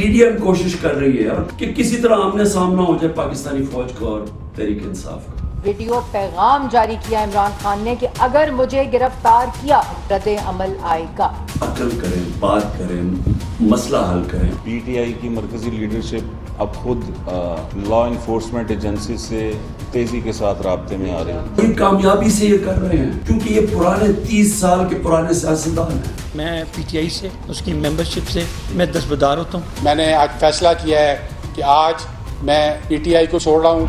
P D M کوشش کر رہی ہے کہ کسی طرح آمنے سامنا ہو جائے پاکستانی فوج کو اور تحریک انصاف کا. ویڈیو پیغام جاری کیا عمران خان نے کہ اگر مجھے گرفتار کیا رد عمل آئے گا. عقل کریں, بات کریں, مسئلہ حل کریں. پی ٹی آئی کی مرکزی لیڈرشپ اب خود لا انفورسمنٹ ایجنسی سے تیزی کے ساتھ رابطے میں آ رہی ہے. یہ کامیابی سے یہ کر رہے ہیں کیونکہ یہ پرانے 30 سال کے پرانے سیاستدان ہیں. میں پی ٹی آئی سے, اس کی ممبرشپ سے میں دستبردار ہوتا ہوں. میں نے آج فیصلہ کیا ہے کہ آج میں پی ٹی آئی کو چھوڑ رہا ہوں.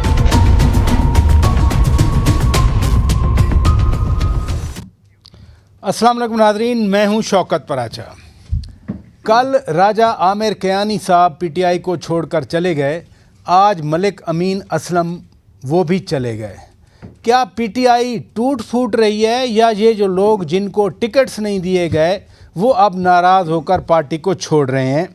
السلام علیکم ناظرین, میں ہوں شوکت پراچا. کل راجہ عامر کیانی صاحب پی ٹی آئی کو چھوڑ کر چلے گئے. آج ملک امین اسلم وہ بھی چلے گئے. کیا پی ٹی آئی ٹوٹ پھوٹ رہی ہے یا یہ جو لوگ جن کو ٹکٹس نہیں دیے گئے وہ اب ناراض ہو کر پارٹی کو چھوڑ رہے ہیں؟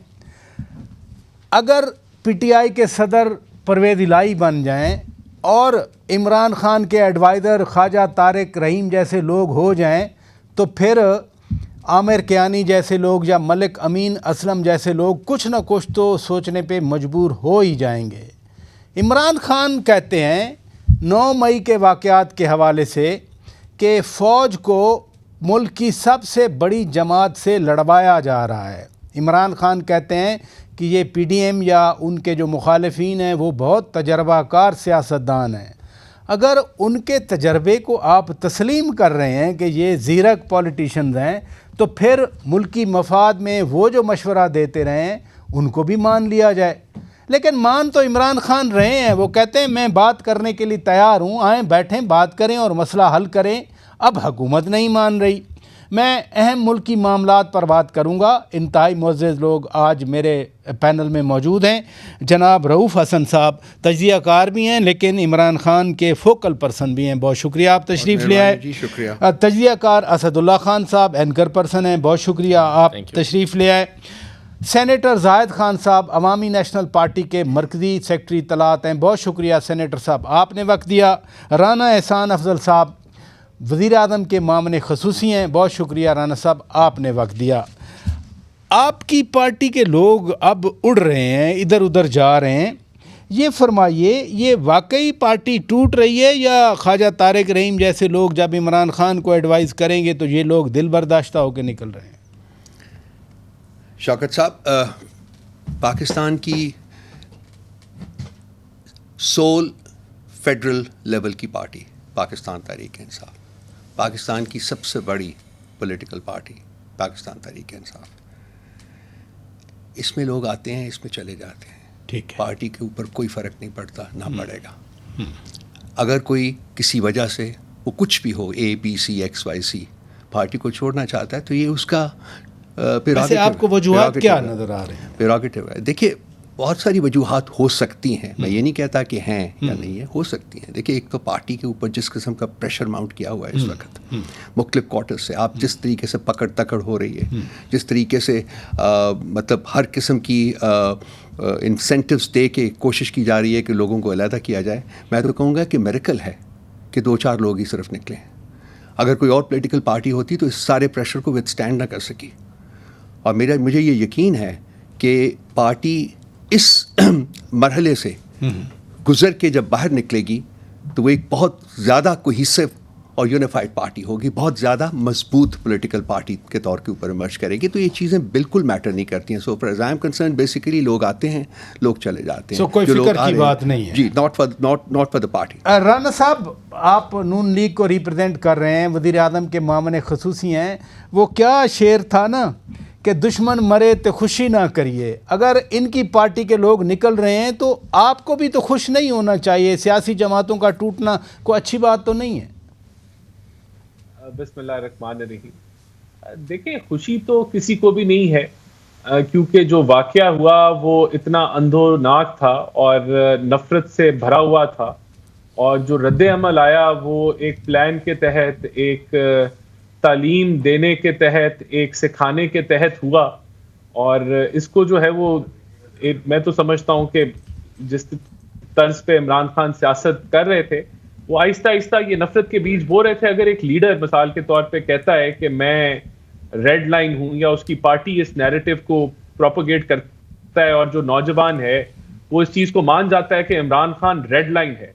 اگر پی ٹی آئی کے صدر پرویز الہی بن جائیں اور عمران خان کے ایڈوائزر خواجہ طارق رحیم جیسے لوگ ہو جائیں تو پھر عامر کیانی جیسے لوگ یا ملک امین اسلم جیسے لوگ کچھ نہ کچھ تو سوچنے پہ مجبور ہو ہی جائیں گے. عمران خان کہتے ہیں 9 مئی کے واقعات کے حوالے سے کہ فوج کو ملک کی سب سے بڑی جماعت سے لڑوایا جا رہا ہے. عمران خان کہتے ہیں کہ یہ پی ڈی ایم یا ان کے جو مخالفین ہیں وہ بہت تجربہ کار سیاستدان ہیں. اگر ان کے تجربے کو آپ تسلیم کر رہے ہیں کہ یہ زیرک پولیٹیشنز ہیں تو پھر ملکی مفاد میں وہ جو مشورہ دیتے رہے ہیں ان کو بھی مان لیا جائے. لیکن مان تو عمران خان رہے ہیں. وہ کہتے ہیں میں بات کرنے کے لیے تیار ہوں, آئیں بیٹھیں بات کریں اور مسئلہ حل کریں. اب حکومت نہیں مان رہی. میں اہم ملکی معاملات پر بات کروں گا. انتہائی معزز لوگ آج میرے پینل میں موجود ہیں. جناب رؤوف حسن صاحب تجزیہ کار بھی ہیں لیکن عمران خان کے فوکل پرسن بھی ہیں. بہت شکریہ آپ تشریف لے آئے. جی شکریہ. تجزیہ کار اسد اللہ خان صاحب اینکر پرسن ہیں. بہت شکریہ آپ تشریف لے آئے. سینیٹر زاہد خان صاحب عوامی نیشنل پارٹی کے مرکزی سیکرٹری اطلاعات ہیں. بہت شکریہ سینیٹر صاحب آپ نے وقت دیا. رانا احسان افضل صاحب وزیر اعظم کے معاون خصوصی ہیں. بہت شکریہ رانا صاحب آپ نے وقت دیا. آپ کی پارٹی کے لوگ اب اڑ رہے ہیں, ادھر ادھر جا رہے ہیں. یہ فرمائیے یہ واقعی پارٹی ٹوٹ رہی ہے یا خواجہ طارق رحیم جیسے لوگ جب عمران خان کو ایڈوائز کریں گے تو یہ لوگ دل برداشتہ ہو کے نکل رہے ہیں؟ شوکت صاحب, پاکستان کی سول فیڈرل لیول کی پارٹی پاکستان تحریک انصاف, پاکستان کی سب سے بڑی پولیٹیکل پارٹی پاکستان تحریک انصاف, اس میں لوگ آتے ہیں, اس میں چلے جاتے ہیں. ٹھیک ہے, پارٹی کے اوپر کوئی فرق نہیں پڑتا, نہ پڑے گا. اگر کوئی کسی وجہ سے وہ کچھ بھی ہو ABCXYZ پارٹی کو چھوڑنا چاہتا ہے تو یہ اس کا آپ کو وجوہات کیا نظر آ رہے ہیں؟ پیروگیٹو ہے. دیکھیے بہت ساری وجوہات ہو سکتی ہیں, میں یہ نہیں کہتا کہ ہیں یا نہیں ہے, ہو سکتی ہیں. دیکھیے ایک تو پارٹی کے اوپر جس قسم کا پریشر ماؤنٹ کیا ہوا ہے اس وقت مختلف کوارٹر سے, آپ جس طریقے سے پکڑ تکڑ ہو رہی ہے, جس طریقے سے مطلب ہر قسم کی انسینٹیوز دے کے کوشش کی جا رہی ہے کہ لوگوں کو علیحدہ کیا جائے, میں تو کہوں گا کہ میریکل ہے کہ 2-4 لوگ ہی صرف نکلے ہیں. اگر کوئی اور پولیٹیکل پارٹی ہوتی تو اس سارے پریشر کو وتھ اسٹینڈ نہ کر سکی. اور مجھے یہ یقین ہے کہ پارٹی اس مرحلے سے گزر کے جب باہر نکلے گی تو وہ ایک بہت زیادہ کوہیسو اور یونیفائڈ پارٹی ہوگی, بہت زیادہ مضبوط پولیٹیکل پارٹی کے طور کے اوپر ایمرج کرے گی. تو یہ چیزیں بالکل میٹر نہیں کرتی ہیں. So far as I am concerned basically لوگ آتے ہیں, لوگ چلے جاتے ہیں. کوئی فکر کی بات نہیں ہے. جی, not for the party. Rana صاحب آپ نون لیگ کو ریپرزینٹ کر رہے ہیں, وزیر اعظم کے معاون خصوصی ہیں. وہ کیا شعر تھا نا کہ دشمن مرے تو خوشی نہ کریے. اگر ان کی پارٹی کے لوگ نکل رہے ہیں تو آپ کو بھی تو خوش نہیں ہونا چاہیے. سیاسی جماعتوں کا ٹوٹنا کوئی اچھی بات تو نہیں ہے. بسم اللہ الرحمن الرحیم. دیکھیں خوشی تو کسی کو بھی نہیں ہے کیونکہ جو واقعہ ہوا وہ اتنا اندھوناک تھا اور نفرت سے بھرا ہوا تھا, اور جو رد عمل آیا وہ ایک پلان کے تحت, ایک تعلیم دینے کے تحت, ایک سکھانے کے تحت ہوا. اور اس کو جو ہے وہ میں تو سمجھتا ہوں کہ جس طرز پہ عمران خان سیاست کر رہے تھے وہ آہستہ آہستہ یہ نفرت کے بیج بو رہے تھے. اگر ایک لیڈر مثال کے طور پہ کہتا ہے کہ میں ریڈ لائن ہوں یا اس کی پارٹی اس نیریٹو کو پروپیگیٹ ہے اور جو نوجوان ہے وہ اس چیز کو مان جاتا ہے کہ عمران خان ریڈ لائن ہے.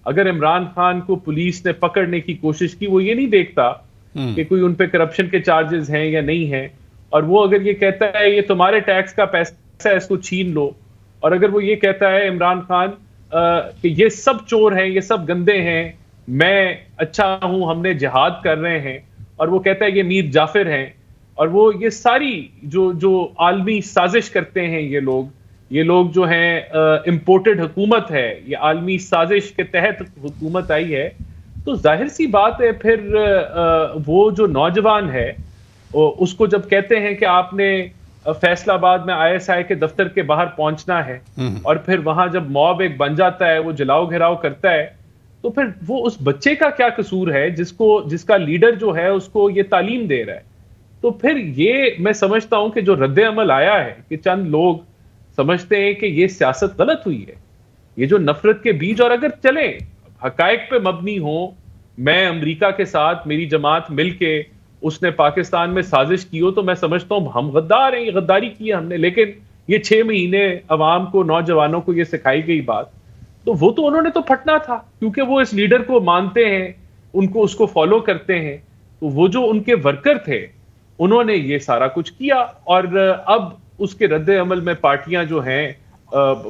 اگر عمران خان کو پولیس نے پکڑنے کی کوشش کی, وہ یہ نہیں دیکھتا کہ کوئی ان پہ کرپشن کے چارجز ہیں یا نہیں ہیں, اور وہ اگر یہ کہتا ہے یہ تمہارے ٹیکس کا پیسہ ہے اس کو چھین لو, اور اگر وہ یہ کہتا ہے عمران خان کہ یہ سب چور ہیں, یہ سب گندے ہیں, میں اچھا ہوں, ہم نے جہاد کر رہے ہیں, اور وہ کہتا ہے یہ میر جعفر ہیں, اور وہ یہ ساری جو عالمی سازش کرتے ہیں یہ لوگ جو ہیں امپورٹڈ حکومت ہے, یہ عالمی سازش کے تحت حکومت آئی ہے, تو ظاہر سی بات ہے پھر وہ جو نوجوان ہے اس کو جب کہتے ہیں کہ آپ نے فیصل آباد میں ISI کے دفتر کے باہر پہنچنا ہے, اور پھر وہاں جب موب ایک بن جاتا ہے, وہ جلاؤ گھیراؤ کرتا ہے, تو پھر وہ اس بچے کا کیا قصور ہے جس کا لیڈر جو ہے اس کو یہ تعلیم دے رہا ہے. تو پھر یہ میں سمجھتا ہوں کہ جو رد عمل آیا ہے کہ چند لوگ سمجھتے ہیں کہ یہ سیاست غلط ہوئی ہے, یہ جو نفرت کے بیج, اور اگر چلیں حقائق پہ مبنی ہوں, میں امریکہ کے ساتھ میری جماعت مل کے اس نے پاکستان میں سازش کی ہو, تو میں سمجھتا ہوں ہم غدار ہیں, یہ غداری کی ہے ہم نے, لیکن یہ 6 مہینے عوام کو, نوجوانوں کو یہ سکھائی گئی بات, تو وہ تو انہوں نے تو پھٹنا تھا, کیونکہ وہ اس لیڈر کو مانتے ہیں, ان کو اس کو فالو کرتے ہیں, تو وہ جو ان کے ورکر تھے انہوں نے یہ سارا کچھ کیا, اور اب اس کے رد عمل میں پارٹیاں جو ہیں,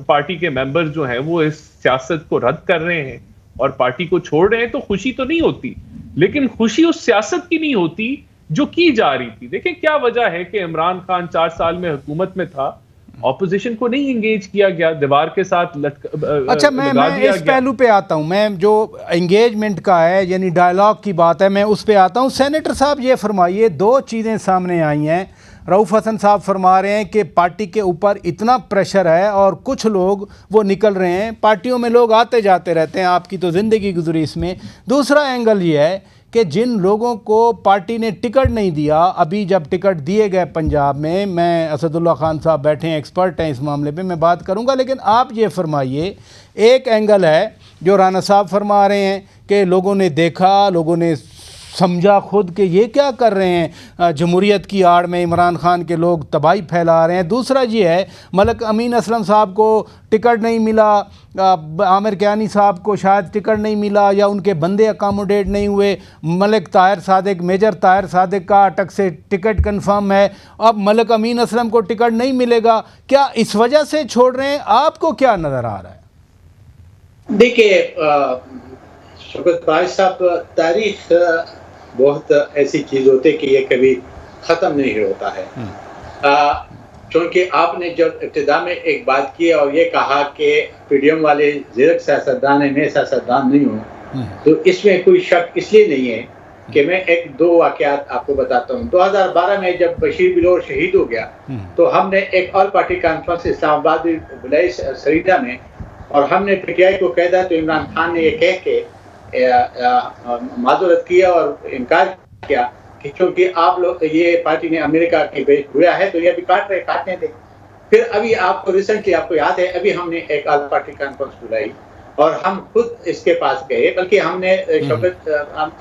پارٹی کے ممبرز جو ہیں وہ اس سیاست کو رد کر رہے ہیں اور پارٹی کو چھوڑ رہے ہیں, تو خوشی تو نہیں ہوتی, لیکن خوشی اس سیاست کی نہیں ہوتی جو کی جا رہی تھی. دیکھیں کیا وجہ ہے کہ عمران خان 4 سال میں حکومت میں تھا, اپوزیشن کو نہیں انگیج کیا گیا, دیوار کے ساتھ اچھا میں اس پہلو پہ آتا ہوں, میں جو انگیجمنٹ کا ہے یعنی ڈائلاگ کی بات ہے میں اس پہ آتا ہوں. سینیٹر صاحب یہ فرمائیے, 2 چیزیں سامنے آئی ہیں. رؤف حسن صاحب فرما رہے ہیں کہ پارٹی کے اوپر اتنا پریشر ہے اور کچھ لوگ وہ نکل رہے ہیں, پارٹیوں میں لوگ آتے جاتے رہتے ہیں, آپ کی تو زندگی گزری اس میں. دوسرا اینگل یہ ہے کہ جن لوگوں کو پارٹی نے ٹکٹ نہیں دیا, ابھی جب ٹکٹ دیے گئے پنجاب میں اسد اللہ خان صاحب بیٹھے ہیں, ایکسپرٹ ہیں اس معاملے پہ, میں بات کروں گا, لیکن آپ یہ فرمائیے, ایک اینگل ہے جو رانا صاحب فرما رہے ہیں کہ لوگوں نے دیکھا, لوگوں نے سمجھا خود کہ یہ کیا کر رہے ہیں, جمہوریت کی آڑ میں عمران خان کے لوگ تباہی پھیلا رہے ہیں. دوسرا یہ ہے ملک امین اسلم صاحب کو ٹکٹ نہیں ملا, عامر کیانی صاحب کو شاید ٹکٹ نہیں ملا, یا ان کے بندے اکاموڈیٹ نہیں ہوئے. ملک طاہر صادق, میجر طاہر صادق کا اٹک سے ٹکٹ کنفرم ہے, اب ملک امین اسلم کو ٹکٹ نہیں ملے گا, کیا اس وجہ سے چھوڑ رہے ہیں؟ آپ کو کیا نظر آ رہا ہے؟ دیکھیے شوکت بھائی صاحب, تاریخ بہت ایسی چیز ہوتی ہے کہ یہ کبھی ختم نہیں ہوتا ہے. چونکہ آپ نے جب ابتدا میں ایک بات کی اور یہ کہا کہ PDM والے زیرک سیاستدان ہیں, میں سیاستدان نہیں ہوں, تو اس میں کوئی شک اس لیے نہیں ہے کہ میں 1-2 واقعات آپ کو بتاتا ہوں. 2012 میں جب بشیر بلور شہید ہو گیا تو ہم نے ایک آل پارٹی کانفرنس اسلام آباد میں بلائی سریدہ میں, اور ہم نے PTI کو کہہ دیا, تو عمران خان نے یہ کہہ کے معذرت کیا اور انکار کیا کہ چونکہ آپ لوگ یہ پارٹی نے امریکہ کے بیچ ہوا ہے تو یہ بھی کاٹنے دیں. پھر ابھی آپ کو ریسنٹلی آپ کو یاد ہے, ابھی ہم نے ایک آل پارٹی کانفرنس بلائی اور ہم خود اس کے پاس گئے, بلکہ ہم نے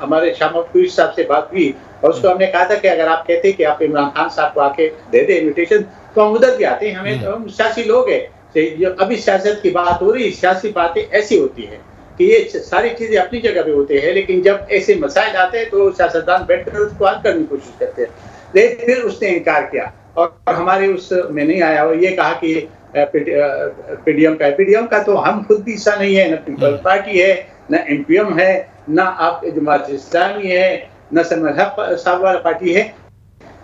ہمارے شاہ محمود قریشی صاحب سے بات ہوئی اور اس کو ہم نے کہا تھا کہ اگر آپ کہتے کہ آپ عمران خان صاحب کو آ کے دے دیں انویٹیشن تو ہم ادھر بھی آتے ہیں. ہم سیاسی لوگ ہیں, ابھی سیاست کی بات ہو رہی, سیاسی باتیں ایسی ہوتی ہیں کہ یہ ساری چیزیں اپنی جگہ پہ ہوتی ہے, لیکن جب ایسے مسائل آتے ہیں تو سیاستدان بیٹھ کر اس کو حل کرنے کی کوشش کرتے ہیں. لیکن پھر اس نے انکار کیا اور ہمارے اس میں نہیں آیا, اور یہ کہا کہ PDM کا تو ہم خود بھی حصہ نہیں ہے, نہ پیپلز پارٹی ہے, نہ MPM ہے, نہ آپ جماعت اسلامی ہے, نہ سمر حق صاحب والا پارٹی ہے,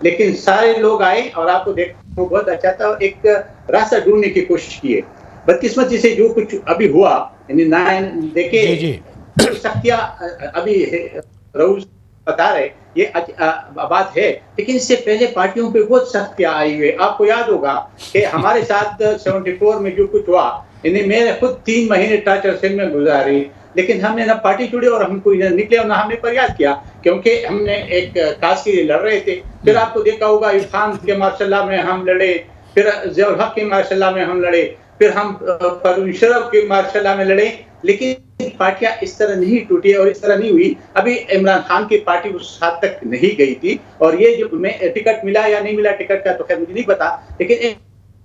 لیکن سارے لوگ آئے اور آپ کو دیکھنا بہت اچھا تھا, ایک راستہ ڈھونڈنے کی کوشش کی ہے. بدقسمتی سے جو کچھ ابھی ہوا, یعنی دیکھیں سختیاں ابھی روز بتا رہے, یہ بات ہے, لیکن اس سے پہلے پارٹیوں پہ بہت سختیاں آئی ہوئی. آپ کو یاد ہوگا کہ ہمارے ساتھ 74 میں جو کچھ ہوا, یعنی میں نے خود 3 مہینے ٹارچر سیل میں گزاری, لیکن ہم نے نہ پارٹی چھوڑی اور ہم کوئی نہ نکلے اور نہ ہم نے فریاد کیا, کیونکہ ہم نے ایک کاز کے لیے لڑ رہے تھے. پھر آپ کو دیکھا ہوگا ایوب خان کے ماشاء اللہ میں ہم لڑے, پھر ضیاء الحق کے ماشاء اللہ میں ہم لڑے, پھر ہم پروین شرف کے ماشاء اللہ میں لڑے, لیکن پارٹیاں اس طرح نہیں ٹوٹی اور اس طرح نہیں ہوئی. ابھی عمران خان کی پارٹی اس حد تک نہیں گئی تھی, اور یہ جو میں ٹکٹ ملا یا نہیں ملا ٹکٹ کا تو خیر مجھے نہیں پتا, لیکن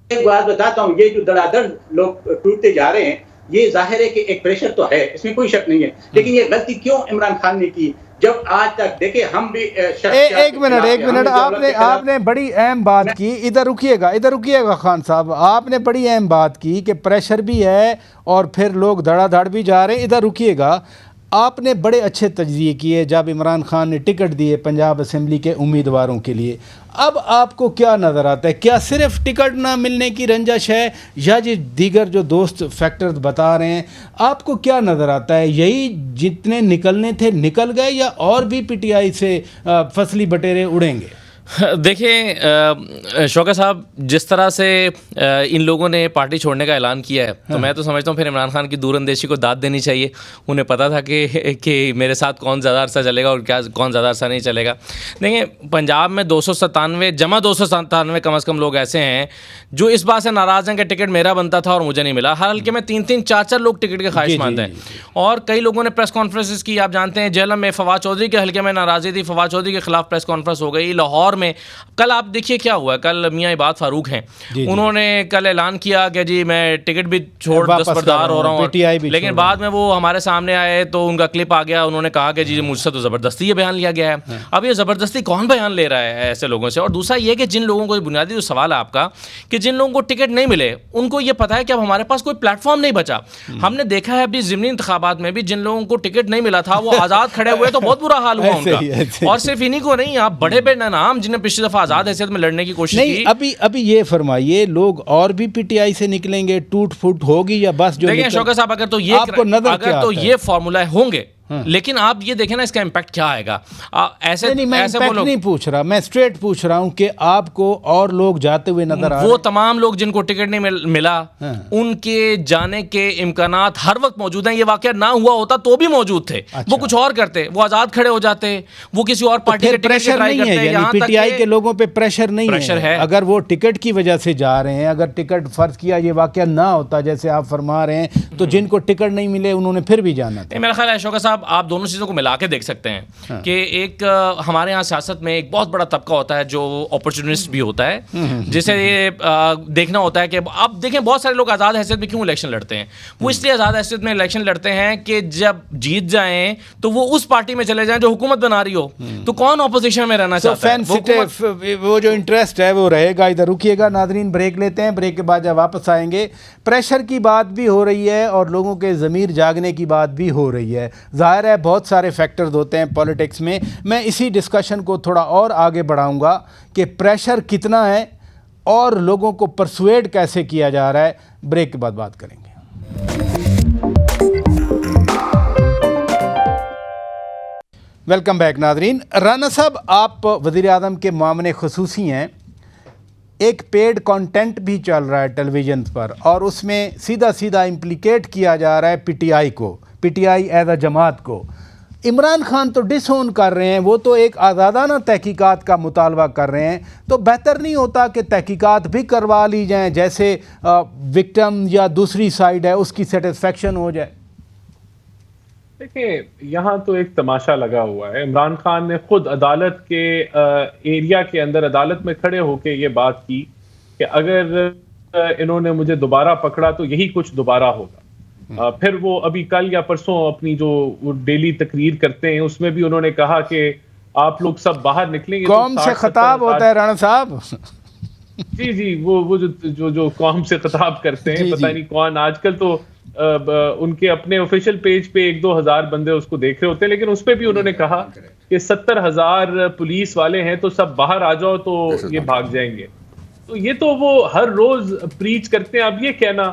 ایک بات بتاتا ہوں, یہ جو دڑادڑ لوگ ٹوٹتے جا رہے ہیں, یہ ظاہر ہے کہ ایک پریشر تو ہے, اس میں کوئی شک نہیں ہے, لیکن یہ غلطی کیوں عمران خان نے کی جب آج تک دیکھیں ہم بھی ایک منٹ آپ نے بڑی اہم بات کی, ادھر رکیے گا خان صاحب, آپ نے بڑی اہم بات کی کہ پریشر بھی ہے اور پھر لوگ دھڑا دھڑ بھی جا رہے ہیں. ادھر رکیے گا, آپ نے بڑے اچھے تجزیے کیے جب عمران خان نے ٹکٹ دیے پنجاب اسمبلی کے امیدواروں کے لیے. اب آپ کو کیا نظر آتا ہے, کیا صرف ٹکٹ نہ ملنے کی رنجش ہے یا جی دیگر جو دوست فیکٹرز بتا رہے ہیں, آپ کو کیا نظر آتا ہے, یہی جتنے نکلنے تھے نکل گئے یا اور بھی پی ٹی آئی سے فصلی بٹیرے اڑیں گے؟ دیکھیں شوکت صاحب, جس طرح سے ان لوگوں نے پارٹی چھوڑنے کا اعلان کیا ہے تو میں تو سمجھتا ہوں پھر عمران خان کی دور اندیشی کو داد دینی چاہیے. انہیں پتا تھا کہ میرے ساتھ کون زیادہ عرصہ چلے گا اور کون زیادہ عرصہ نہیں چلے گا. دیکھیں پنجاب میں 297 کم از کم لوگ ایسے ہیں جو اس بات سے ناراض ہیں کہ ٹکٹ میرا بنتا تھا اور مجھے نہیں ملا. ہر حلقے میں 3-4 لوگ ٹکٹ کے خواہش مند ہیں اور کئی لوگوں نے پریس کانفرنسز کی. آپ جانتے ہیں جہلم میں فواد چودھری کے حلقے میں ناراضی تھی, فواد چودھری کے خلاف پریس کانفرنس ہو گئی. لاہور میں کل آپ دیکھیے کیا ہوا, کل میاں عباد فاروق ہیں, انہوں نے کل اعلان کیا کہ جی میں ٹکٹ بھی چھوڑ دستبردار ہو رہا ہوں, لیکن بعد میں وہ ہمارے سامنے آئے تو ان کا کلپ آ گیا, انہوں نے کہا کہ جی مجھ سے تو زبردستی یہ بیان لیا گیا ہے. اب یہ زبردستی کون بیان لے رہا ہے ایسے لوگوں سے؟ اور دوسرا یہ کہ جن لوگوں کو, بنیادی جو سوال ہے آپ کا کہ جن لوگوں کو ٹکٹ نہیں ملے ان کو یہ پتا ہے کہ اب ہمارے پاس کوئی پلیٹ فارم نہیں بچا. ہم نے دیکھا ہے ابھی ضمنی انتخابات میں بھی جن لوگوں کو ٹکٹ نہیں ملا تھا وہ آزاد کھڑے ہوئے تو بہت برا حال ہوا ان کا. اور صرف انہیں کو نہیں, آپ بڑے بڑے نام جنہیں پچھلی دفعہ آزاد حیثیت میں لڑنے کی کوشش کی. ابھی یہ فرمائیے, لوگ اور بھی پی ٹی آئی سے نکلیں گے, ٹوٹ پھوٹ ہوگی یا بس جو دیکھیں شوکت صاحب, اگر تو یہ فارمولا ہوں گے, لیکن آپ یہ دیکھیں نا اس کا امپیکٹ کیا آئے گا. ایسے نہیں پوچھ رہا, میں اسٹریٹ پوچھ رہا ہوں کہ آپ کو اور لوگ جاتے ہوئے نظر آ رہے ہیں. وہ تمام لوگ جن کو ٹکٹ نہیں ملا ان کے جانے کے امکانات ہر وقت موجود ہیں. یہ واقعہ نہ ہوا ہوتا تو بھی موجود تھے. وہ کچھ اور کرتے, وہ آزاد کھڑے ہو جاتے, وہ کسی اور پارٹی کے ٹکٹ سے ٹرائی کرتے. یعنی پی ٹی آئی کے لوگوں پہ پریشر نہیں ہے. اگر وہ ٹکٹ کی وجہ سے جا رہے ہیں, اگر ٹکٹ فرض کیا یہ واقعہ نہ ہوتا جیسے آپ فرما رہے ہیں, تو جن کو ٹکٹ نہیں ملے انہوں نے پھر بھی جانا تھا. میرا خیال ہے شوکت صاحب آپ دونوں چیزوں کو ملا کے دیکھ سکتے ہیں کہ ایک ہمارے یہاں سیاست میں ایک بہت بڑا طبقہ ہوتا ہے جو اپرچونسٹ بھی ہوتا ہے, جسے یہ دیکھنا ہوتا ہے کہ اب دیکھیں بہت سارے لوگ آزاد حیثیت میں کیوں الیکشن لڑتے ہیں. وہ اس لیے آزاد حیثیت میں الیکشن لڑتے ہیں کہ جب جیت جائیں تو وہ اس پارٹی میں چلے جائیں جو حکومت بنا رہی ہو. تو کون اپوزیشن میں رہنا چاہتا ہے؟ وہ جو انٹرسٹ ہے وہ رہے گا. ادھر رکیے گا ناظرین, بریک لیتے ہیں, بریک کے بعد جب واپس آئیں گے پریشر کی بات بھی ہو رہی ہے اور لوگوں کے ضمیر جاگنے کی بات بھی ہو رہی ہے. ظاہر ہے بہت سارے فیکٹرز ہوتے ہیں پولیٹکس میں. میں اسی ڈسکشن کو تھوڑا اور آگے بڑھاؤں گا کہ پریشر کتنا ہے اور لوگوں کو پرسویڈ کیسے کیا جا رہا ہے. بریک کے بعد بات کریں گے. ویلکم بیک ناظرین. رانا صاحب, آپ وزیر اعظم کے معاون خصوصی ہیں. ایک پیڈ کانٹینٹ بھی چل رہا ہے ٹیلی ویژن پر اور اس میں سیدھا امپلیکیٹ کیا جا رہا ہے پی ٹی آئی کو, P T I as a جماعت کو. عمران خان تو ڈس اون کر رہے ہیں, وہ تو ایک آزادانہ تحقیقات کا مطالبہ کر رہے ہیں. تو بہتر نہیں ہوتا کہ تحقیقات بھی کروا لی جائیں, جیسے وکٹم یا دوسری سائیڈ ہے اس کی سیٹسفیکشن ہو جائے؟ دیکھیں یہاں تو ایک تماشا لگا ہوا ہے. عمران خان نے خود عدالت کے ایریا کے اندر عدالت میں کھڑے ہو کے یہ بات کی کہ اگر انہوں نے مجھے دوبارہ پکڑا تو یہی کچھ دوبارہ ہوگا. پھر وہ ابھی کل یا پرسوں اپنی جو ڈیلی تقریر کرتے ہیں اس میں بھی انہوں نے کہا کہ آپ لوگ سب باہر نکلیں گے. قوم سے خطاب ہوتا ہے رانا صاحب. جی وہ جو قوم سے خطاب کرتے ہیں, پتہ نہیں کون. آج کل تو ان کے اپنے آفیشیل پیج پہ 1-2 ہزار بندے اس کو دیکھ رہے ہوتے ہیں, لیکن اس پہ بھی انہوں نے کہا کہ 70,000 پولیس والے ہیں تو سب باہر آ جاؤ تو یہ بھاگ جائیں گے. تو یہ تو وہ ہر روز پریچ کرتے ہیں. اب یہ کہنا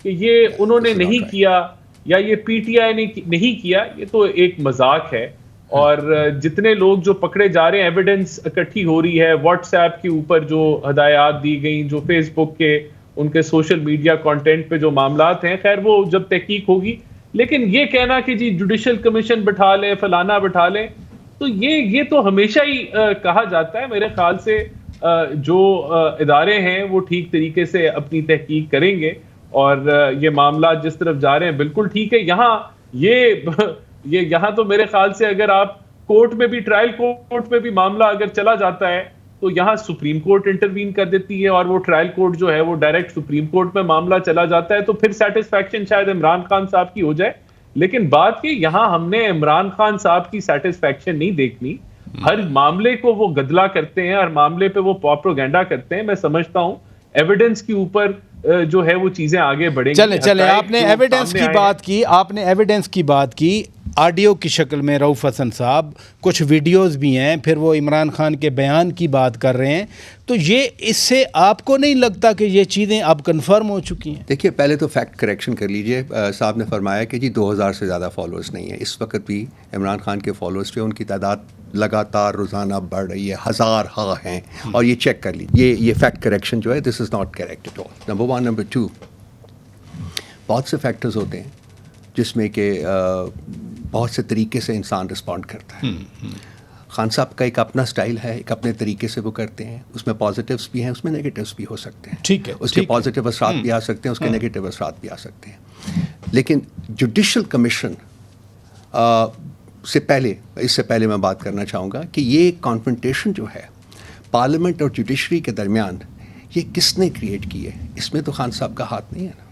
کہ یہ انہوں نے نہیں کیا یا یہ پی ٹی آئی نے نہیں کیا, یہ تو ایک مذاق ہے. اور جتنے لوگ جو پکڑے جا رہے ہیں, ایویڈنس اکٹھی ہو رہی ہے, واٹس ایپ کے اوپر جو ہدایات دی گئیں, جو فیس بک کے ان کے سوشل میڈیا کانٹینٹ پہ جو معاملات ہیں, خیر وہ جب تحقیق ہوگی. لیکن یہ کہنا کہ جی جوڈیشل کمیشن بٹھا لیں, فلانا بٹھا لیں, تو یہ تو ہمیشہ ہی کہا جاتا ہے. میرے خیال سے جو ادارے ہیں وہ ٹھیک طریقے سے اپنی تحقیق کریں گے اور یہ معاملات جس طرف جا رہے ہیں بالکل ٹھیک ہے. یہاں تو میرے خیال سے اگر آپ کورٹ میں بھی, ٹرائل کورٹ میں بھی معاملہ اگر چلا جاتا ہے تو یہاں سپریم کورٹ انٹروین کر دیتی ہے اور وہ ٹرائل کورٹ جو ہے وہ ڈائریکٹ سپریم کورٹ میں معاملہ چلا جاتا ہے, تو پھر سیٹسفیکشن شاید عمران خان صاحب کی ہو جائے. لیکن بات کہ یہاں ہم نے عمران خان صاحب کی سیٹسفیکشن نہیں دیکھنی. ہر معاملے کو وہ گدلا کرتے ہیں, ہر معاملے پہ وہ پروپیگنڈا کرتے ہیں. میں سمجھتا ہوں ایویڈنس کے اوپر جو ہے وہ چیزیں آگے بڑھیں گی. چلے آپ نے ایویڈنس کی بات کی, آپ نے ایویڈنس کی بات کی آڈیو کی شکل میں. رؤف حسن صاحب کچھ ویڈیوز بھی ہیں, پھر وہ عمران خان کے بیان کی بات کر رہے ہیں, تو یہ اس سے آپ کو نہیں لگتا کہ یہ چیزیں اب کنفرم ہو چکی ہیں؟ دیکھیے پہلے تو فیکٹ کریکشن کر لیجئے. صاحب نے فرمایا کہ جی 2000 سے زیادہ فالوورز نہیں ہیں. اس وقت بھی عمران خان کے فالوورز جو ان کی تعداد لگاتار روزانہ بڑھ رہی ہے, ہزار ہیں, اور یہ چیک کر لیجیے. یہ فیکٹ کریکشن جو ہے this is not correct at all. Number 1. Number 2, بہت سے فیکٹرز ہوتے ہیں جس میں کہ بہت سے طریقے سے انسان رسپونڈ کرتا ہے. خان صاحب کا ایک اپنا سٹائل ہے, ایک اپنے طریقے سے وہ کرتے ہیں. اس میں پازیٹیوز بھی ہیں, اس میں نگیٹیوز بھی ہو سکتے ہیں. ٹھیک ہے, اس کے پازیٹیو اثرات بھی آ سکتے ہیں, اس کے نگیٹیو اثرات بھی آ سکتے ہیں. لیکن جوڈیشل کمیشن سے پہلے, اس سے پہلے میں بات کرنا چاہوں گا کہ یہ کانفرنٹیشن جو ہے پارلیمنٹ اور جوڈیشری کے درمیان, یہ کس نے کریٹ کی ہے؟ اس میں تو خان صاحب کا ہاتھ نہیں ہے نا.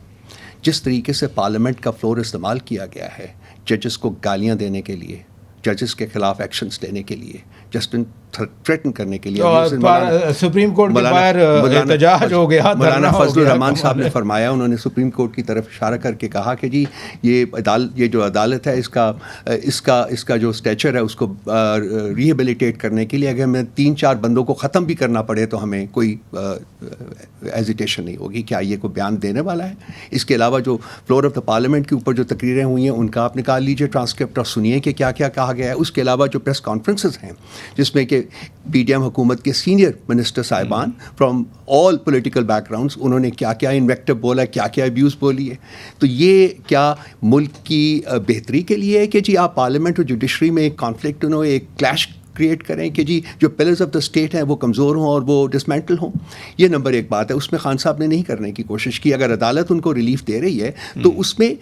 جس طریقے سے پارلیمنٹ کا فلور استعمال کیا گیا ہے ججز کو گالیاں دینے کے لیے, ججز کے خلاف ایکشنز لینے کے لیے, جسٹن تھریٹن کرنے کے لیے, سپریم کورٹ کے باہر احتجاج ہو گیا. مولانا فضل الرحمان صاحب نے فرمایا, انہوں نے سپریم کورٹ کی طرف اشارہ کر کے کہا کہ جی یہ جو عدالت ہے اس کا جو اسٹیچر ہے اس کو ریہیبلیٹیٹ کرنے کے لیے اگر ہمیں 3-4 بندوں کو ختم بھی کرنا پڑے تو ہمیں کوئی ایزیٹیشن نہیں ہوگی. کیا یہ کوئی بیان دینے والا ہے؟ اس کے علاوہ جو فلور آف دا پارلیمنٹ کے اوپر جو تقریریں ہوئی ہیں ان کا آپ نکال لیجیے ٹرانسکرپٹ اور سنیے کہ کیا کیا کہا گیا ہے. اس کے علاوہ جو پریس کانفرنسز ہیں جس میں کہ پی ٹی ایم حکومت کے سینئر منسٹر صاحبان from all political back grounds, انہوں نے کیا کیا انویکٹو بولا, کیا کیا ابیوز بولی ہے. تو یہ کیا ملک کی بہتری کے لیے ہے کہ جی آپ پارلیمنٹ اور جوڈیشری میں ایک کانفلکٹ ایک کلیش کریٹ کریں کہ جی جو پلرز آف دا اسٹیٹ ہیں وہ کمزور ہوں اور وہ ڈسمینٹل ہوں؟ یہ نمبر 1 بات ہے. اس میں خان صاحب نے نہیں کرنے کی کوشش کی. اگر عدالت ان کو ریلیف دے رہی ہے تو اس میں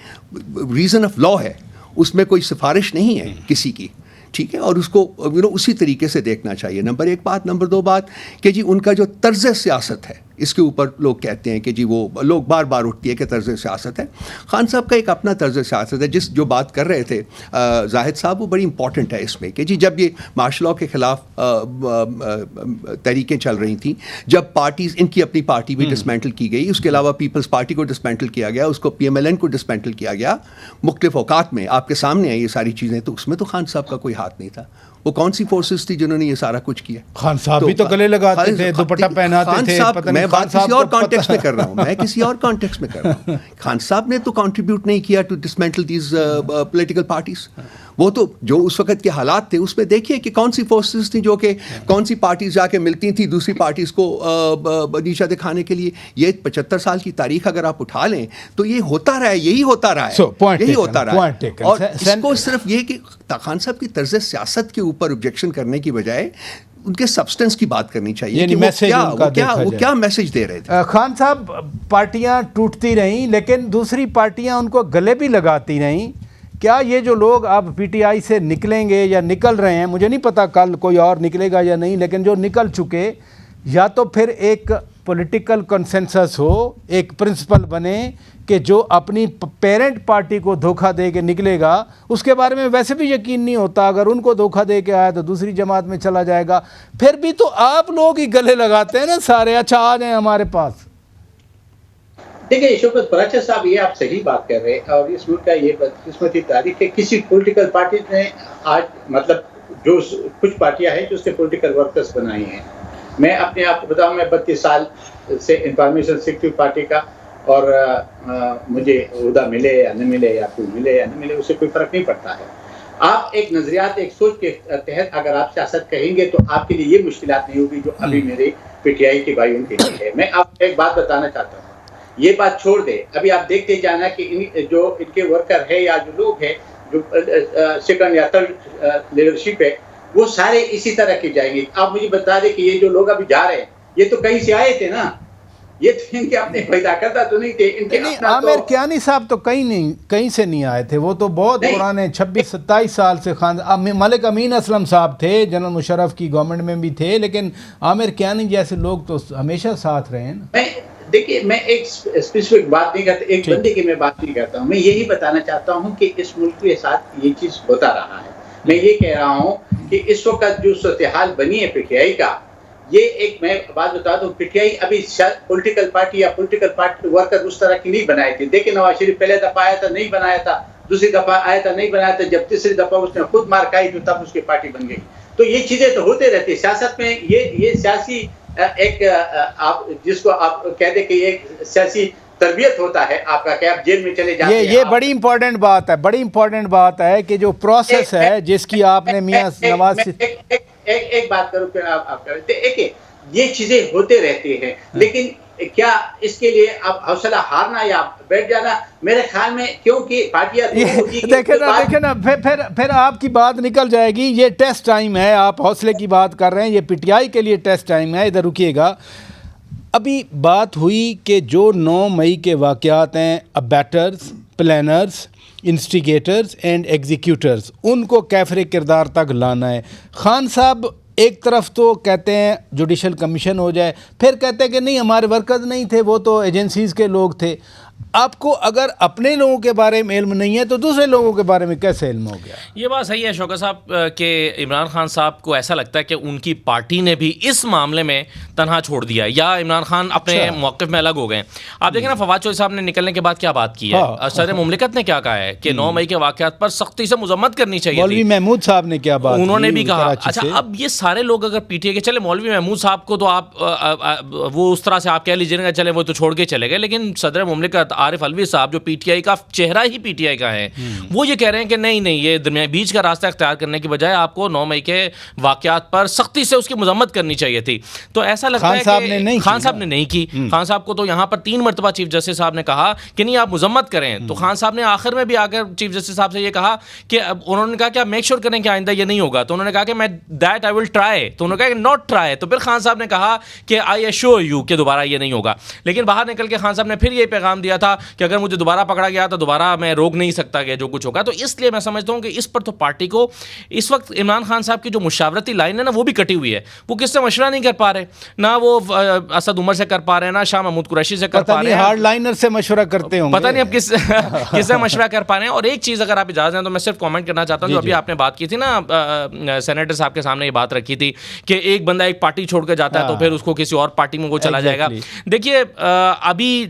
ریزن آف لا ہے, اس میں کوئی سفارش نہیں ہے کسی کی, ٹھیک ہے, اور اس کو اسی طریقے سے دیکھنا چاہیے. نمبر 1 بات. نمبر 2 بات کہ جی ان کا جو طرز سیاست ہے اس کے اوپر لوگ کہتے ہیں کہ جی وہ لوگ بار بار اٹھتی ہے کہ طرز سیاست ہے. خان صاحب کا ایک اپنا طرز سیاست ہے. جو بات کر رہے تھے زاہد صاحب, وہ بڑی امپورٹنٹ ہے اس میں کہ جی جب یہ مارشل لاء کے خلاف تحریکیں چل رہی تھیں, جب پارٹیز, ان کی اپنی پارٹی بھی ڈسمینٹل کی گئی, اس کے علاوہ پیپلز پارٹی کو ڈسمینٹل کیا گیا, اس کو پی ایم ایل این کو ڈسمینٹل کیا گیا, مختلف اوقات میں آپ کے سامنے ہیں یہ ساری چیزیں, تو اس میں تو خان صاحب کا کوئی ہاتھ نہیں تھا. وہ کون سی فورسز تھی جنہوں نے یہ سارا کچھ کیا؟ خان صاحب بھی تو گلے لگاتے تھے, دوپٹہ پہناتے تھے. میں بات کسی اور کانٹیکسٹ میں کر رہا ہوں, خان صاحب نے تو کنٹریبیوٹ نہیں کیا to dismantle these political parties. وہ تو جو اس وقت کے حالات تھے اس میں دیکھیے کہ کون سی فورسز تھیں جو کہ کون سی پارٹیز جا کے ملتی تھیں دوسری پارٹیز کو نیچا دکھانے کے لیے. یہ 75 سال کی تاریخ اگر آپ اٹھا لیں تو یہ ہوتا رہا ہے, یہی ہوتا رہا ہے. اور اس کو صرف یہ کہ خان صاحب کی طرز سیاست کے اوپر آبجیکشن کرنے کی بجائے ان کے سبسٹنس کی بات کرنی چاہیے کہ وہ کیا میسج دے رہے تھے. خان صاحب پارٹیاں ٹوٹتی رہیں لیکن دوسری پارٹیاں ان کو گلے بھی لگاتی رہیں. کیا یہ جو لوگ اب پی ٹی آئی سے نکلیں گے یا نکل رہے ہیں, مجھے نہیں پتا کل کوئی اور نکلے گا یا نہیں, لیکن جو نکل چکے, یا تو پھر ایک پولیٹیکل کنسنسس ہو, ایک پرنسپل بنے کہ جو اپنی پیرنٹ پارٹی کو دھوکہ دے کے نکلے گا اس کے بارے میں ویسے بھی یقین نہیں ہوتا, اگر ان کو دھوکہ دے کے آیا تو دوسری جماعت میں چلا جائے گا. پھر بھی تو آپ لوگ ہی گلے لگاتے ہیں نا سارے, اچھا آ جائیں ہمارے پاس. دیکھیے شوکت پراچا صاحب, یہ آپ صحیح بات کر رہے ہیں, اور اس ملک کا یہ بدقسمتی تاریخ ہے کسی پولیٹیکل پارٹی نے آج مطلب جو کچھ پارٹیاں ہیں جو اس کے پولیٹیکل ورکرز بنائی ہیں. میں اپنے آپ کو بتاؤں, میں 32 سال سے انفارمیشن سیکورٹی پارٹی کا, اور مجھے عہدہ ملے یا نہ ملے یا کوئی ملے یا نہ ملے اس سے کوئی فرق نہیں پڑتا ہے. آپ ایک نظریات, ایک سوچ کے تحت اگر آپ سیاست کہیں گے تو آپ کے لیے یہ مشکلات نہیں ہوگی جو ابھی میرے پی ٹی آئی کے بھائیوں کے لیے ہے. میں آپ کو ایک بات بتانا چاہتا ہوں, یہ بات چھوڑ دے, ابھی آپ دیکھتے جانا کہ جو ان کے ورکر ہے یا جو لوگ ہیں جو سیکنڈ یا تھرڈ لیڈرشپ ہے وہ سارے اسی طرح کے جائیں گے. آپ مجھے بتا دیں کہ یہ جو لوگ ابھی جا رہے ہیں یہ تو کہیں سے آئے تھے نا, یہ تو ان کے اپنے پیدا کرتا تو نہیں تھے، ان کے اپنا عامر کیانی صاحب تو کہیں سے نہیں آئے تھے، وہ تو بہت پرانے 26-27 سال سے ملک امین اسلم صاحب تھے، جنرل مشرف کی گورنمنٹ میں بھی تھے، لیکن عامر کیانی جیسے لوگ تو ہمیشہ ساتھ رہے ہیں. دیکھیے میں ایک اسپیسیفک بات نہیں کرتا، ایک بندے کی میں بات نہیں کرتا ہوں، میں یہی بتانا چاہتا ہوں کہ اس ملک کے ساتھ یہ چیز ہوتا رہا ہے. میں یہ کہہ رہا ہوں کہ اس وقت جو صورتحال بنی ہے پی ٹی آئی کا، یہ ایک میں بات بتا دوں، پی ٹی آئی ابھی پولیٹیکل پارٹی یا پولیٹیکل پارٹی ورکر اس طرح کی نہیں بنائے تھے. دیکھیں نواز شریف پہلے دفعہ آیا تھا نہیں بنایا تھا، دوسری دفعہ آیا تھا نہیں بنایا تھا، جب تیسری دفعہ اس نے خود مار کھائی تو تب اس کی پارٹی بن گئی. تو یہ چیزیں تو ہوتے رہتی ہیں سیاست میں. یہ سیاسی ایک آپ جس کو آپ کہہ دیں کہ ایک سیاسی تربیت ہوتا ہے آپ کا، کہ آپ جیل میں چلے جاتے ہیں. یہ بڑی امپورٹنٹ بات ہے، بڑی امپورٹنٹ بات ہے کہ جو پروسیس ہے جس کی آپ نے میاں نواز ایک بات کروں کہ آپ کرتے ایک یہ چیزیں ہوتے رہتے ہیں، لیکن کیا اس کے لیے آپ حوصلہ ہارنا یا بیٹھ جانا؟ میرے خیال میں کیونکہ پارٹیاں دیکھیں نا پھر آپ کی بات نکل جائے گی. یہ ٹیسٹ ٹائم ہے، آپ حوصلے کی بات کر رہے ہیں، یہ پی ٹی آئی کے لیے ٹیسٹ ٹائم ہے. ادھر رکیے گا. ابھی بات ہوئی کہ جو 9 مئی کے واقعات ہیں، ابیٹرز، پلانرز، انسٹیگیٹرز اینڈ ایگزیکیوٹرز، ان کو کیفر کردار تک لانا ہے. خان صاحب ایک طرف تو کہتے ہیں جوڈیشل کمیشن ہو جائے، پھر کہتے ہیں کہ نہیں ہمارے ورکرز نہیں تھے، وہ تو ایجنسیز کے لوگ تھے. آپ کو اگر اپنے لوگوں کے بارے میں علم نہیں ہے تو دوسرے لوگوں کے بارے میں کیسے علم ہو گیا؟ یہ بات صحیح ہے شوکت صاحب کہ عمران خان صاحب کو ایسا لگتا ہے کہ ان کی پارٹی نے بھی اس معاملے میں تنہا چھوڑ دیا یا عمران خان اپنے موقف میں الگ ہو گئے. آپ دیکھیں نا فواد چوہدری صاحب نے نکلنے کے بعد کیا بات کی ہے، صدر مملکت نے کیا کہا ہے کہ 9 مئی کے واقعات پر سختی سے مذمت کرنی چاہیے. مولوی محمود صاحب نے کیا بات، انہوں نے بھی کہا. اچھا اب یہ سارے لوگ اگر پی ٹی آئی کے چلے، مولوی محمود صاحب کو تو آپ وہ اس طرح سے آپ کہہ لیجیے گا چلے وہ تو چھوڑ کے چلے گئے، لیکن صدر مملکت عارف علوی صاحب جو پی ٹی آئی کا چہرہ ہی پی ٹی آئی کا ہے، وہ یہ کہہ رہے ہیں کہ نہیں یہ درمیان بیچ کا راستہ اختیار کرنے کی بجائے آپ کو 9 مئی کے واقعات پر سختی سے اس کی مذمت کرنی چاہیے تھی. تو ایسا لگتا ہے کہ خان صاحب نے نہیں کی. خان صاحب کو تو یہاں پر 3 مرتبہ چیف جسٹس صاحب نے کہا کہ نہیں آپ مذمت کریں، تو خان صاحب نے آخر میں بھی آ کر چیف جسٹس صاحب سے یہ کہا کہ انہوں نے کہا کہ آپ میک شور کریں کہ آئندہ یہ نہیں ہوگا. تو انہوں نے کہا کہ میں دیٹ آئی ول ٹرائی، تو انہوں نے کہا کہ ناٹ ٹرائی. تو پھر خان صاحب نے کہا کہ آئی ایشور یو کہ دوبارہ یہ نہیں ہوگا. لیکن باہر نکل کے خان صاحب نے پھر یہ پیغام دیا تھا کہ اگر مجھے دوبارہ پکڑا گیا تو دوبارہ میں روک نہیں سکتا کہ جو کچھ ہوگا. تو اس لیے میں سمجھتا ہوں کہ اس پر تو پارٹی کو اس وقت عمران خان صاحب کی جو مشاورتی لائن ہے نا وہ بھی کٹی ہوئی ہے. وہ کس سے مشورہ نہیں کر پا رہے، نہ وہ اسد عمر سے کر پا رہے ہیں، نہ شاہ محمود قریشی سے کر پا رہے ہیں. ہارڈ لائنر سے مشورہ کرتے ہوں، پتہ نہیں اب کس سے مشورہ کر پا رہے ہیں. اور ایک چیز اگر آپ اجازت دیں تو میں صرف کامنٹ کرنا چاہتا ہوں، جو ابھی آپ نے بات کی تھی نا سینیٹر صاحب کے سامنے یہ بات رکھی تھی کہ ایک بندہ ایک پارٹی چھوڑ کے جاتا ہے تو پھر اس کو کسی اور پارٹی میں وہ چلا جائے گا. دیکھیے ابھی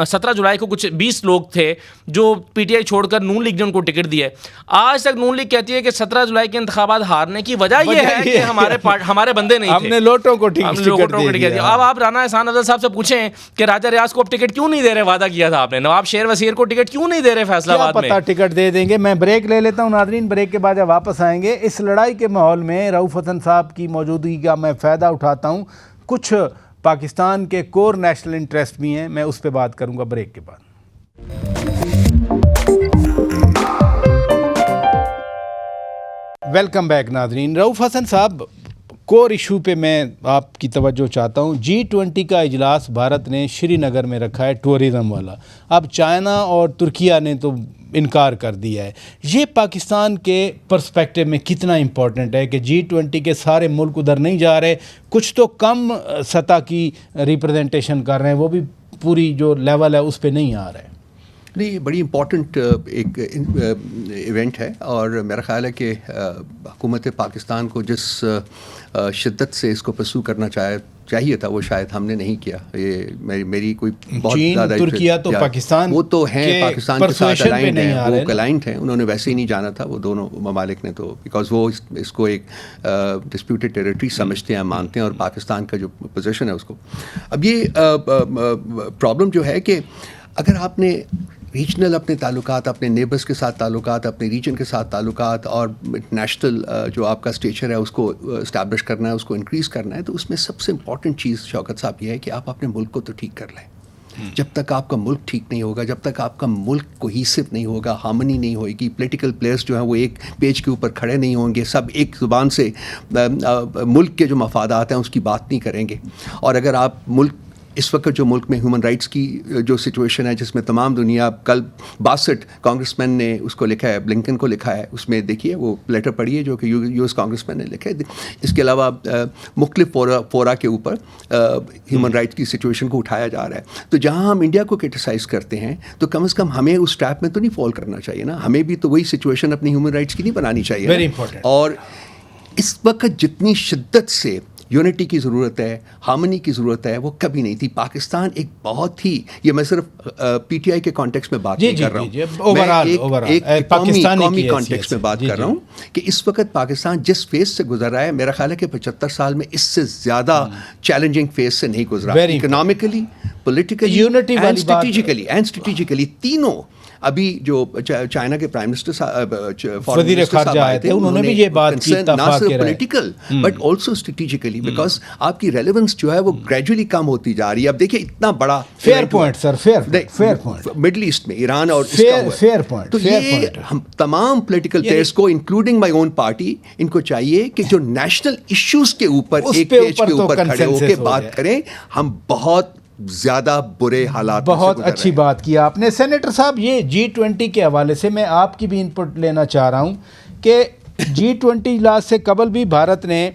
17 جولائی کو کچھ 20 لوگ تھے جو پی ٹی آئی چھوڑ کر نون لیگ نے ان کو ٹکٹ دیا ہے. آج تک نون لیگ کہتی ہے کہ 17 جولائی کے انتخابات ہارنے کی وجہ یہ ہے کہ ہمارے بندے نہیں تھے، ہم نے لوٹوں کو ٹکٹ دے دیا. اب آپ رانا احسان افضل صاحب سے پوچھیں کہ راجہ ریاض کو اب ٹکٹ کیوں نہیں دے رہے، وعدہ کیا تھا آپ نے. نواب شیر وزیر کو ٹکٹ کیوں نہیں دے رہے فیصلہ آباد میں، پتہ ٹکٹ دے دیں گے. میں بریک لے لیتا ہوں ناظرین، بریک کے بعد جب واپس آئیں گے اس لڑائی کے ماحول میں رؤوف حسن صاحب کی موجودگی کا میں فائدہ اٹھاتا ہوں. کچھ پاکستان کے کور نیشنل انٹرسٹ بھی ہیں، میں اس پہ بات کروں گا بریک کے بعد. ویلکم بیک ناظرین. رؤوف حسن صاحب، کور ایشو پہ میں آپ کی توجہ چاہتا ہوں. G20 کا اجلاس بھارت نے شری نگر میں رکھا ہے ٹورزم والا. اب چائنا اور ترکیہ نے تو انکار کر دیا ہے. یہ پاکستان کے پرسپیکٹیو میں کتنا امپورٹنٹ ہے کہ G20 کے سارے ملک ادھر نہیں جا رہے، کچھ تو کم سطح کی ریپرزنٹیشن کر رہے ہیں، وہ بھی پوری جو لیول ہے اس پہ نہیں آ رہے. نہیں، یہ بڑی امپورٹنٹ ایک ایونٹ ہے اور میرا خیال ہے کہ حکومت پاکستان کو جس شدت سے اس کو پرسو کرنا چاہیے تھا وہ شاید ہم نے نہیں کیا. یہ میری کوئی بہت زیادہ ترکیہ تو پاکستان وہ تو ہیں، پاکستان کے ساتھ الائنڈ ہیں، وہ کلائنٹ ہیں، انہوں نے ویسے ہی نہیں جانا تھا وہ دونوں ممالک نے، تو بیکاز وہ اس کو ایک ڈسپیوٹڈ ٹیریٹری سمجھتے ہیں، مانتے ہیں، اور پاکستان کا جو پوزیشن ہے اس کو. اب یہ پرابلم جو ہے کہ اگر آپ نے ریجنل اپنے تعلقات، اپنے نیبرس کے ساتھ تعلقات، اپنے ریجن کے ساتھ تعلقات اور انٹرنیشنل جو آپ کا اسٹیچر ہے اس کو اسٹیبلش کرنا ہے، اس کو انکریز کرنا ہے، تو اس میں سب سے امپورٹنٹ چیز شوکت صاحب یہ ہے کہ آپ اپنے ملک کو تو ٹھیک کر لیں. جب تک آپ کا ملک ٹھیک نہیں ہوگا، جب تک آپ کا ملک کوہیسو نہیں ہوگا، ہارمنی نہیں ہوئے گی، پولیٹیکل پلیئرس جو ہیں وہ ایک پیج کے اوپر کھڑے نہیں ہوں گے، سب ایک زبان سے ملک کے جو مفادات ہیں اس کی بات نہیں کریں گے، اور اگر آپ ملک اس وقت جو ملک میں ہیومن رائٹس کی جو سچویشن ہے جس میں تمام دنیا, کل 62 کانگریس مین نے اس کو لکھا ہے, بلنکن کو لکھا ہے, اس میں دیکھیے وہ لیٹر پڑھیے جو کہ یو ایس کانگریس مین نے لکھا ہے. اس کے علاوہ مختلف فورا کے اوپر ہیومن رائٹس کی سچویشن کو اٹھایا جا رہا ہے. تو جہاں ہم انڈیا کو کرٹیسائز کرتے ہیں تو کم از کم ہمیں اس ٹریپ میں تو نہیں فال کرنا چاہیے نا, ہمیں بھی تو وہی سچویشن اپنی ہیومن رائٹس کی نہیں بنانی چاہیے. Very important. اور اس وقت جتنی شدت سے یونٹی کی ضرورت ہے, ہارمنی کی ضرورت ہے, وہ کبھی نہیں تھی. پاکستان ایک بہت ہی, یہ میں صرف پی ٹی آئی کے کانٹیکس میں بات نہیں کر رہا ہوں, میں ایک قومی کانٹیکس میں بات کر رہا ہوں کہ اس وقت پاکستان جس فیز سے گزر رہا ہے, میرا خیال ہے کہ 75 سال میں اس سے زیادہ چیلنجنگ فیز سے نہیں گزرا. اکنامکلی, پولیٹیکلی اینڈ اسٹریٹجیکلی تینوں. ابھی جو چائنا کے پرائم منسٹر وزیر خارجہ آئے تھے, انہوں نے بھی یہ بات کی, نہ صرف political but also strategically, because آپ کی ریلیونس جو ہے وہ گریجولی کم ہوتی جا رہی ہے. اب دیکھیے اتنا بڑا فیئر پوائنٹ سر, فیئر پوائنٹ مڈل ایسٹ میں ایران اور فیئر پوائنٹ. تو یہ ہم تمام پولیٹیکل پلیئرس کو انکلوڈنگ مائی اون پارٹی, ان کو چاہیے کہ جو نیشنل ایشوز کے اوپر ایک پیج کے اوپر کھڑے ہو کے بات کریں. ہم بہت زیادہ برے حالات, بہت اچھی بات کی آپ نے. سینیٹر صاحب, یہ G20 کے حوالے سے میں آپ کی بھی انپٹ لینا چاہ رہا ہوں کہ G20 اجلاس سے قبل بھی بھارت نے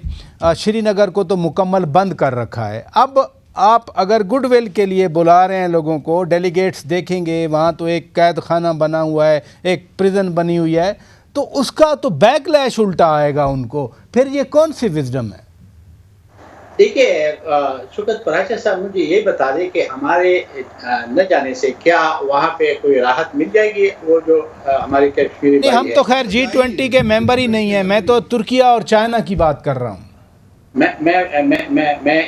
شری نگر کو تو مکمل بند کر رکھا ہے. اب آپ اگر گڈ ول کے لیے بلا رہے ہیں لوگوں کو, ڈیلیگیٹس دیکھیں گے وہاں تو ایک قید خانہ بنا ہوا ہے, ایک پریزن بنی ہوئی ہے, تو اس کا تو بیک لیش الٹا آئے گا ان کو. پھر یہ کون سی وزڈم ہے؟ دیکھیے شوکت پراچا صاحب, مجھے یہ بتا دیں کہ ہمارے نہ جانے سے کیا وہاں پہ کوئی راحت مل جائے گی؟ وہ جو ہماری کشمیری نہیں, ہم تو خیر G20 کے ممبر ہی نہیں ہیں, میں تو ترکیہ اور چائنا کی بات کر رہا ہوں. میں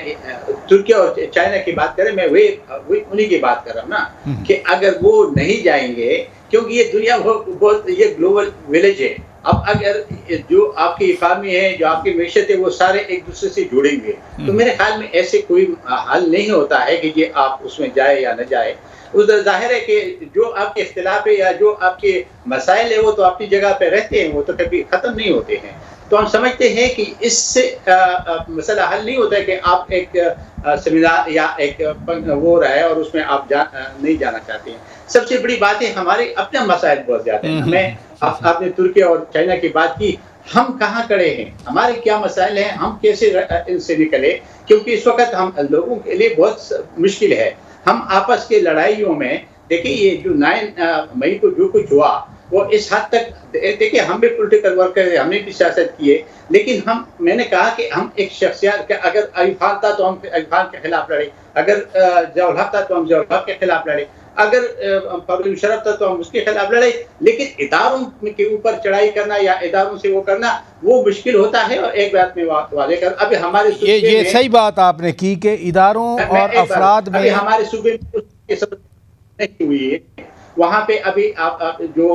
ترکیہ اور چائنا کی بات کریں, میں وہی انہی کی بات کر رہا ہوں نا, کہ اگر وہ نہیں جائیں گے, کیونکہ یہ دنیا بہت یہ گلوبل ولیج ہے. اب اگر جو آپ کی اکانومی ہے, جو آپ کی معیشت ہے, وہ سارے ایک دوسرے سے جڑیں گے, تو میرے خیال میں ایسے کوئی حل نہیں ہوتا ہے کہ یہ آپ اس میں جائے یا نہ جائے. ادھر ظاہر ہے کہ جو آپ کے اختلاف ہے یا جو آپ کے مسائل ہیں وہ تو اپنی جگہ پہ رہتے ہیں, وہ تو کبھی ختم نہیں ہوتے ہیں. تو ہم سمجھتے ہیں کہ اس سے مسئلہ حل نہیں ہوتا ہے کہ آپ ایک سیمینار یا ایک وہ رہے اور اس میں آپ نہیں جانا چاہتے ہیں. سب سے بڑی بات ہے ہمارے اپنے مسائل بہت زیادہ ہیں. ہمیں آپ نے ترکیہ اور چائنا کی بات کی, ہم کہاں کھڑے ہیں, ہمارے کیا مسائل ہیں, ہم کیسے ان سے نکلے, کیونکہ اس وقت ہم لوگوں کے لیے بہت مشکل ہے. ہم آپس کے لڑائیوں میں دیکھیے, یہ جو 9 مئی کو جو کچھ ہوا وہ اس حد تک, دیکھیے ہم بھی پولیٹیکل ورکر ہیں, ہم نے بھی سیاست کی ہے, لیکن میں نے کہا کہ ہم ایک شخصیت, اگر ایوب خان تھا تو ہم ایوب خان کے خلاف لڑے, اگر ضیاء الحق تھا تو ہم ضیاء الحق کے خلاف لڑے, اگر پرویز مشرف تھا تو ہم اس کے خلاف لڑے. لیکن اداروں کے اوپر چڑھائی کرنا یا اداروں سے وہ کرنا وہ مشکل ہوتا ہے. اور ایک بات میں واضح کر, ابھی ہمارے یہ صحیح بات آپ نے کی کہ اداروں اور افراد میں ہمارے صوبے میں نہیں ہوئی ہے. وہاں پہ ابھی آپ جو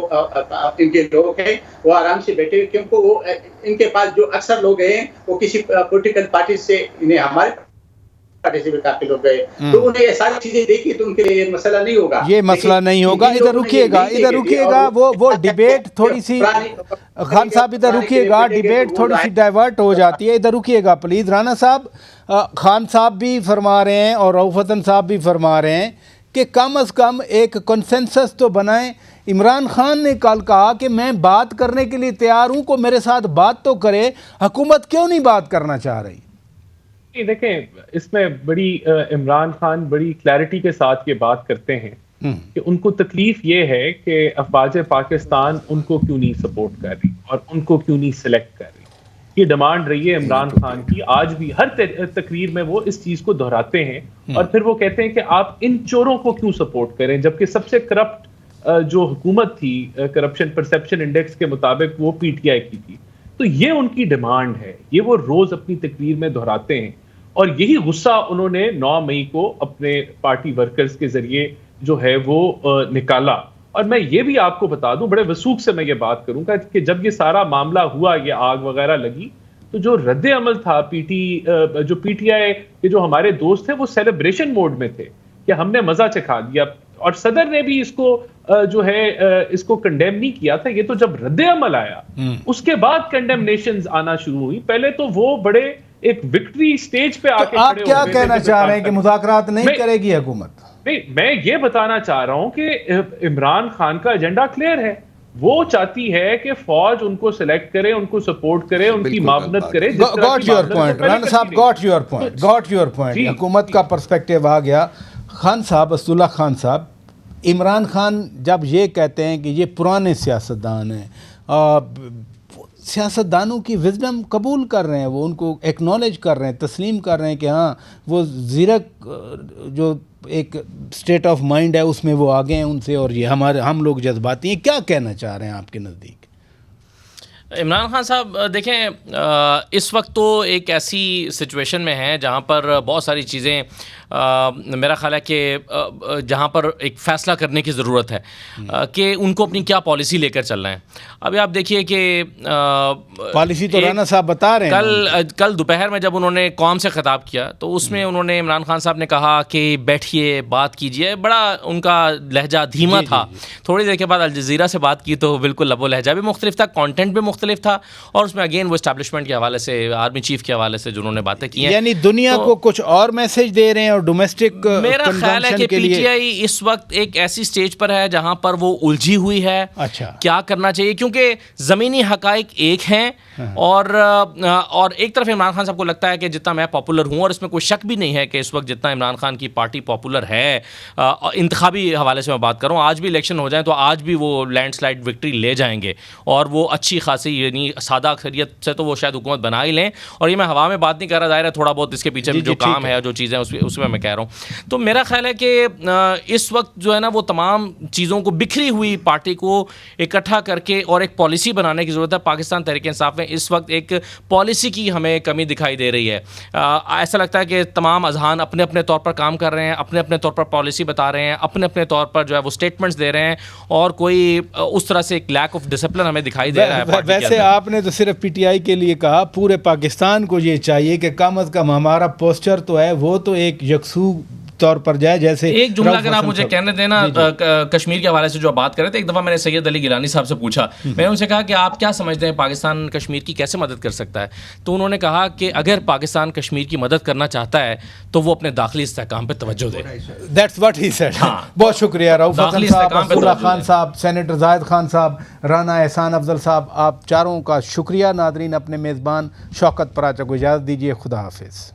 ان کے لوگ ہیں وہ آرام سے بیٹھے ہوئے, کیونکہ وہ ان کے پاس جو اکثر لوگ ہیں وہ کسی پولیٹیکل پارٹی سے, انہیں ہمارے پارٹی سے بھی کافی لوگ گئے, تو انہیں یہ ساری چیزیں دیکھی تو ان کے لیے یہ مسئلہ نہیں ہوگا. یہ مسئلہ نہیں ہوگا. ادھر رکیے گا, وہ ڈیبیٹ تھوڑی سی, خان صاحب ادھر رکیے گا, ڈیبیٹ تھوڑی سی ڈائیورٹ ہو جاتی ہے. ادھر رکیے گا پلیز. رانا صاحب, خان صاحب بھی فرما رہے ہیں اور رؤف حسن صاحب بھی فرما رہے ہیں کہ کم از کم ایک کنسنسس تو بنائیں. عمران خان نے کل کہا کہ میں بات کرنے کے لیے تیار ہوں, کو میرے ساتھ بات تو کرے. حکومت کیوں نہیں بات کرنا چاہ رہی؟ دیکھیں, اس میں بڑی عمران خان بڑی کلیئرٹی کے ساتھ یہ بات کرتے ہیں کہ ان کو تکلیف یہ ہے کہ افواج پاکستان ان کو کیوں نہیں سپورٹ کر رہی اور ان کو کیوں نہیں سلیکٹ کر رہی. یہ ڈیمانڈ رہی ہے عمران خان کی. آج بھی ہر تقریر میں وہ اس چیز کو دہراتے ہیں, اور پھر وہ کہتے ہیں کہ آپ ان چوروں کو کیوں سپورٹ کریں, جبکہ سب سے کرپٹ جو حکومت تھی کرپشن پرسپشن انڈیکس کے مطابق وہ پی ٹی آئی کی تھی. تو یہ ان کی ڈیمانڈ ہے, یہ وہ روز اپنی تقریر میں دہراتے ہیں, اور یہی غصہ انہوں نے 9 مئی کو اپنے پارٹی ورکرز کے ذریعے جو ہے وہ نکالا. اور میں یہ بھی آپ کو بتا دوں, بڑے وثوق سے میں یہ بات کروں گا کہ جب یہ سارا معاملہ ہوا, یہ آگ وغیرہ لگی, تو جو رد عمل تھا پی ٹی آئی کے جو ہمارے دوست ہیں وہ سیلیبریشن موڈ میں تھے کہ ہم نے مزہ چکھا دیا, اور صدر نے بھی اس کو جو ہے اس کو کنڈیم نہیں کیا تھا. یہ تو جب رد عمل آیا اس کے بعد کنڈیمنیشنز آنا شروع ہوئی. پہلے تو وہ بڑے ایک وکٹری سٹیج پہ آ کے آپ کیا کہنا چاہ رہے ہیں کہ مذاکرات نہیں کرے گی حکومت؟ نہیں، میں یہ بتانا چاہ رہا ہوں کہ عمران خان کا ایجنڈا کلیئر ہے. وہ چاہتی ہے کہ فوج ان کو سلیکٹ کرے، ان کو سپورٹ کرے، ان کی معاونت کرے. گاٹ یور پوائنٹ رانا صاحب، گاٹ یور پوائنٹ. حکومت کا پرسپیکٹو آ گیا. خان صاحب، اسداللہ خان صاحب، عمران خان جب یہ کہتے ہیں کہ یہ پرانے سیاستدان ہیں، سیاستدانوں کی وزڈم قبول کر رہے ہیں، وہ ان کو ایکنالج کر رہے ہیں، تسلیم کر رہے ہیں کہ ہاں وہ زیرک جو ایک اسٹیٹ آف مائنڈ ہے اس میں وہ آگے ہیں ان سے، اور یہ ہم لوگ جذباتی ہیں. کیا کہنا چاہ رہے ہیں آپ کے نزدیک؟ عمران خان صاحب دیکھیں، اس وقت تو ایک ایسی سچویشن میں ہیں جہاں پر بہت ساری چیزیں میرا خیال ہے کہ جہاں پر ایک فیصلہ کرنے کی ضرورت ہے کہ ان کو اپنی کیا پالیسی لے کر چلنا ہے. ابھی آپ دیکھیے کہ پالیسی تو رانا صاحب بتا رہے ہیں. کل دوپہر میں جب انہوں نے قوم سے خطاب کیا تو اس میں انہوں نے، عمران خان صاحب نے کہا کہ بیٹھیے، بات کیجیے. بڑا ان کا لہجہ دھیما تھا. تھوڑی دیر کے بعد الجزیرہ سے بات کی تو بالکل لب و لہجہ بھی مختلف تھا، کانٹینٹ بھی مختلف تھا، اور اس میں اگین وہ اسٹیبلشمنٹ کے حوالے سے، آرمی چیف کے حوالے سے جنہوں نے باتیں کی ہیں، یعنی دنیا کو کچھ اور میسج دے رہے ہیں. اور ڈومیسٹک میرا خیال ہے کہ پی ٹی آئی اس وقت ایک ایسی سٹیج پر ہے جہاں پر وہ الجھی ہوئی ہے. اچھا، کیا کرنا چاہیے؟ کیونکہ زمینی حقائق ایک ہیں، اور ایک طرف عمران خان صاحب کو لگتا ہے کہ جتنا میں پاپولر ہوں، اور اس میں کوئی شک بھی نہیں ہے کہ اس وقت جتنا عمران خان کی پارٹی پاپولر ہے، انتخابی حوالے سے میں بات کروں، آج بھی الیکشن ہو جائیں تو آج بھی وہ لینڈ سلائڈ وکٹری لے جائیں گے، اور وہ اچھی خاصی یعنی سادہ اکثریت سے تو وہ شاید حکومت بنا ہی لیں. اور یہ میں ہوا میں بات نہیں کر رہا، ظاہر ہے تھوڑا بہت اس کے پیچھے جو کام ہے، جو چیزیں اس میں کہہ رہا ہوں. تو میرا خیال ہے کہ اس وقت جو ہے نا وہ تمام چیزوں کو، بکھری ہوئی پارٹی کو اکٹھا کر کے اور ایک پالیسی بنانے کی ضرورت ہے. پاکستان تحریک انصاف میں اس وقت ایک پالیسی کی ہمیں کمی دکھائی دے رہی ہے. ایسا لگتا ہے کہ تمام اذہان اپنے اپنے طور پر کام کر رہے ہیں، اپنے اپنے طور پر پالیسی بتا رہے ہیں، اپنے اپنے طور پر جو ہے وہ اسٹیٹمنٹس دے رہے ہیں، اور کوئی اس طرح سے ایک لیک آف ڈسپلن ہمیں دکھائی دے رہا ہے. ویسے آپ نے تو صرف پی ٹی آئی کے لیے کہا، پورے پاکستان کو یہ چاہیے کہ کم از کم ہمارا پوسچر تو ہے وہ تو ایک یکسو طور پر جائے. جیسے ایک جملہ اگر آپ مجھے کہنے دینا کشمیر کے حوالے سے جو آپ بات کر رہے تھے، ایک دفعہ میں نے سید علی گیلانی صاحب سے پوچھا، میں نے ان سے کہا کہ آپ کیا سمجھتے ہیں پاکستان کشمیر کی کیسے مدد کر سکتا ہے؟ تو انہوں نے کہا کہ اگر پاکستان کشمیر کی مدد کرنا چاہتا ہے تو وہ اپنے داخلی استحکام پہ توجہ دے. That's what he said. بہت شکریہ رؤف حسن صاحب، اسداللہ خان صاحب، سینیٹر زاہد خان صاحب، رانا احسان افضل صاحب، آپ چاروں کا شکریہ. ناظرین، اپنے میزبان شوکت پراچا کو اجازت دیجیے. خدا حافظ.